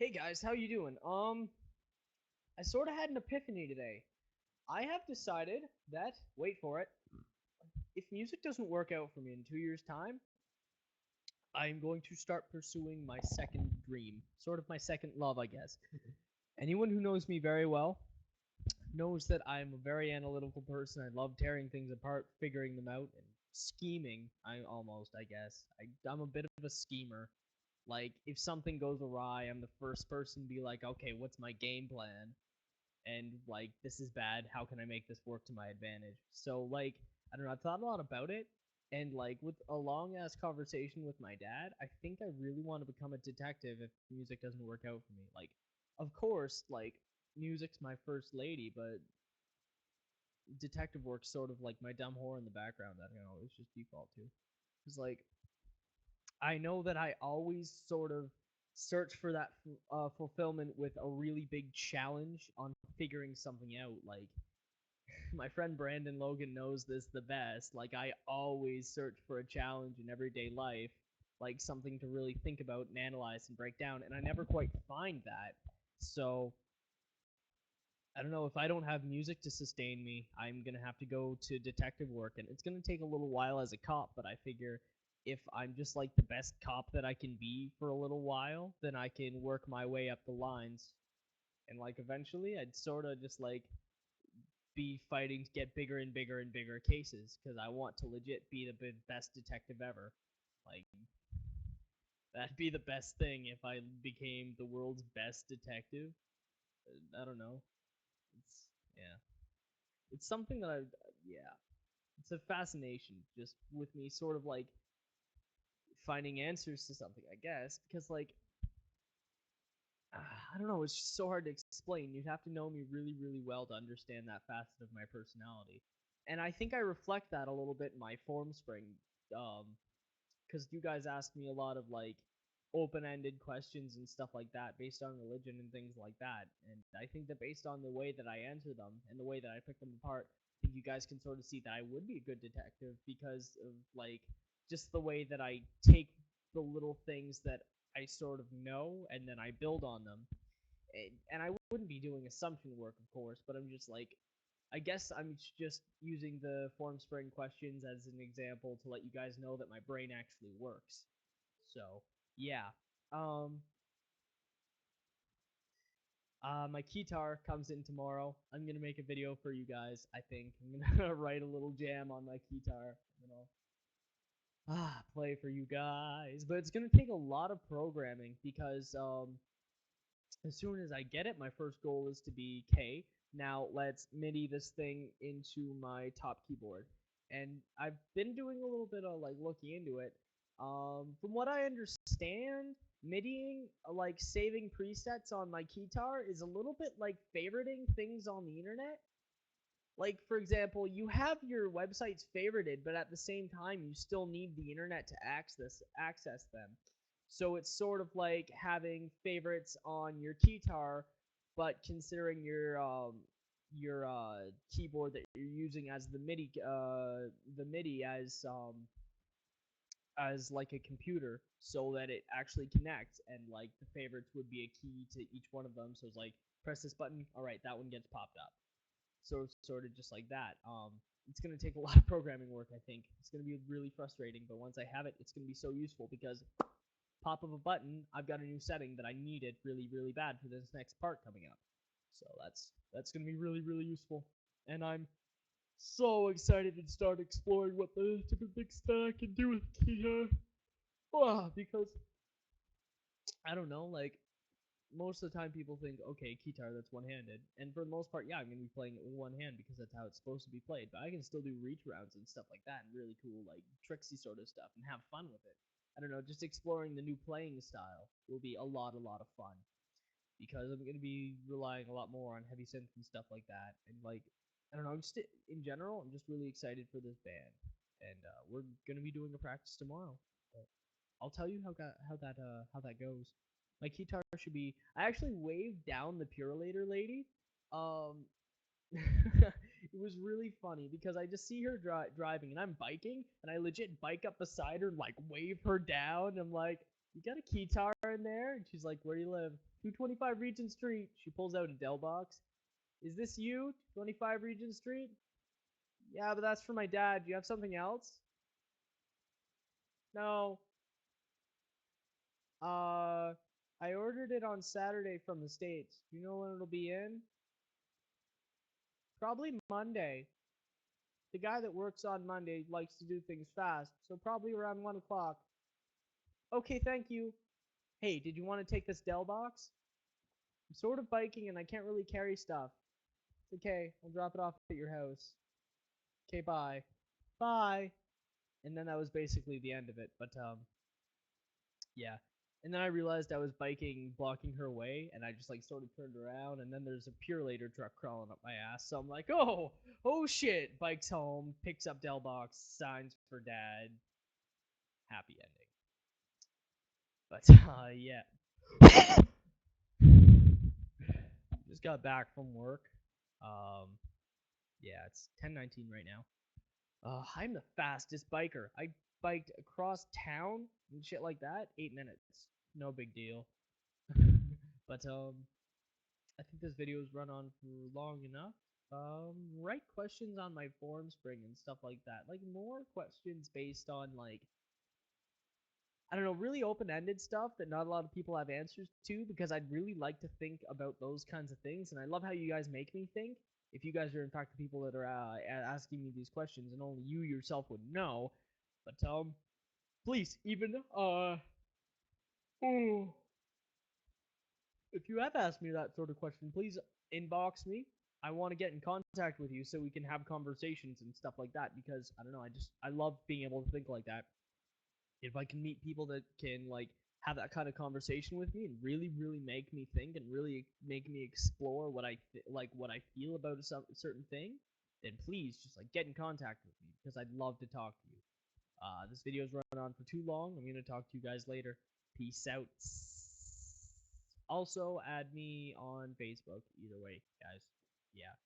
Hey guys, how you doing? I sort of had an epiphany today. I have decided that, wait for it, if music doesn't work out for me in 2 years' time, I'm going to start pursuing my second dream. Sort of my second love, I guess. Anyone who knows me very well knows that I'm a very analytical person. I love tearing things apart, figuring them out, and scheming. I guess. I'm a bit of a schemer. Like, if something goes awry, I'm the first person to be like, okay, what's my game plan? And like, this is bad, how can I make this work to my advantage? So like, I don't know, I thought a lot about it, and like with a long ass conversation with my dad, I think I really want to become a detective if music doesn't work out for me. Like, of course, like, music's my first lady, but detective work's sort of like my dumb whore in the background that I can always just default to. Because like, I know that I always sort of search for that fulfillment with a really big challenge on figuring something out. Like, my friend Brandon Logan knows this the best. Like, I always search for a challenge in everyday life, like something to really think about and analyze and break down, and I never quite find that. So, I don't know, if I don't have music to sustain me, I'm gonna have to go to detective work, and it's gonna take a little while as a cop, but I figure if I'm just like the best cop that I can be for a little while, then I can work my way up the lines. And like eventually I'd sort of just like be fighting to get bigger and bigger and bigger cases because I want to legit be the best detective ever. Like, that'd be the best thing if I became the world's best detective. I don't know. It's yeah. It's something that yeah. It's a fascination just with me, sort of like finding answers to something, I guess, because like I don't know, it's just so hard to explain. You'd have to know me really, really well to understand that facet of my personality. And I think I reflect that a little bit in my form spring, um, because you guys ask me a lot of like open-ended questions and stuff like that based on religion and things like that. And I think that based on the way that I answer them and the way that I pick them apart, I think you guys can sort of see that I would be a good detective because of like just the way that I take the little things that I sort of know and then I build on them. And I wouldn't be doing assumption work, of course, but I'm just like, I guess I'm just using the form spring questions as an example to let you guys know that my brain actually works. So, yeah. Um, my guitar comes in tomorrow. I'm gonna make a video for you guys. I think I'm gonna write a little jam on my guitar. You know, play for you guys. But it's gonna take a lot of programming because as soon as I get it, my first goal is to be K. Now let's MIDI this thing into my top keyboard. And I've been doing a little bit of like looking into it. From what I understand, MIDIing, like saving presets on my guitar is a little bit like favoriting things on the internet. Like, for example, you have your websites favorited, but at the same time, you still need the internet to access them. So it's sort of like having favorites on your guitar, but considering your keyboard that you're using as the MIDI as like a computer, so that it actually connects, and like the favorites would be a key to each one of them. So it's like, press this button, all right, that one gets popped up. So sort of just like that. It's gonna take a lot of programming work. I think it's gonna be really frustrating, but once I have it, it's gonna be so useful because pop of a button, I've got a new setting that I needed really, really bad for this next part coming up. So that's gonna be really, really useful, and I'm so excited to start exploring what the different things that I can do with Kia. Because I don't know, like most of the time people think, okay, guitar, that's one-handed, and for the most part, yeah, I'm gonna be playing it with one hand because that's how it's supposed to be played. But I can still do reach rounds and stuff like that, and really cool, like tricksy sort of stuff, and have fun with it. I don't know, just exploring the new playing style will be a lot of fun because I'm gonna be relying a lot more on heavy synth and stuff like that, and like, I don't know, just in general, I'm just really excited for this band, and we're gonna be doing a practice tomorrow. But I'll tell you how that goes. My guitar should be. I actually waved down the Purelator lady. Um, it was really funny because I just see her driving and I'm biking and I legit bike up beside her and like wave her down. I'm like, You got a keytar in there? And she's like, where do you live? 225 Regent Street. She pulls out a Dell box. Is this you? 25 Regent Street? Yeah, but that's for my dad. Do you have something else? No. I ordered it on Saturday from the States. Do you know when it'll be in? Probably Monday. The guy that works on Monday likes to do things fast, so probably around 1 o'clock. Okay, thank you. Hey, did you want to take this Dell box? I'm sort of biking and I can't really carry stuff. It's okay, I'll drop it off at your house. Okay, bye. Bye. And then that was basically the end of it, but yeah. And then I realized I was biking, blocking her way, and I just like sort of turned around, and then there's a Pure Later truck crawling up my ass. So I'm like, oh shit! Bikes home, picks up Dell box, signs for dad. Happy ending. But yeah. Just got back from work. Yeah, it's 10:19 right now. I'm the fastest biker. I biked across town and shit like that. 8 minutes. No big deal. But I think this video's run on for long enough. Write questions on my forum spring and stuff like that. Like more questions based on like I don't know, really open-ended stuff that not a lot of people have answers to because I'd really like to think about those kinds of things, and I love how you guys make me think. If you guys are in fact the people that are asking me these questions, and only you yourself would know, but please even if you have asked me that sort of question, please inbox me. I want to get in contact with you so we can have conversations and stuff like that because I don't know, I love being able to think like that. If I can meet people that can like have that kind of conversation with me and really make me think and really make me explore what what I feel about a certain thing, then please just like get in contact with me because I'd love to talk to you. This video's run on for too long. I'm gonna talk to you guys later. Peace out. Also add me on Facebook. Either way, guys. Yeah.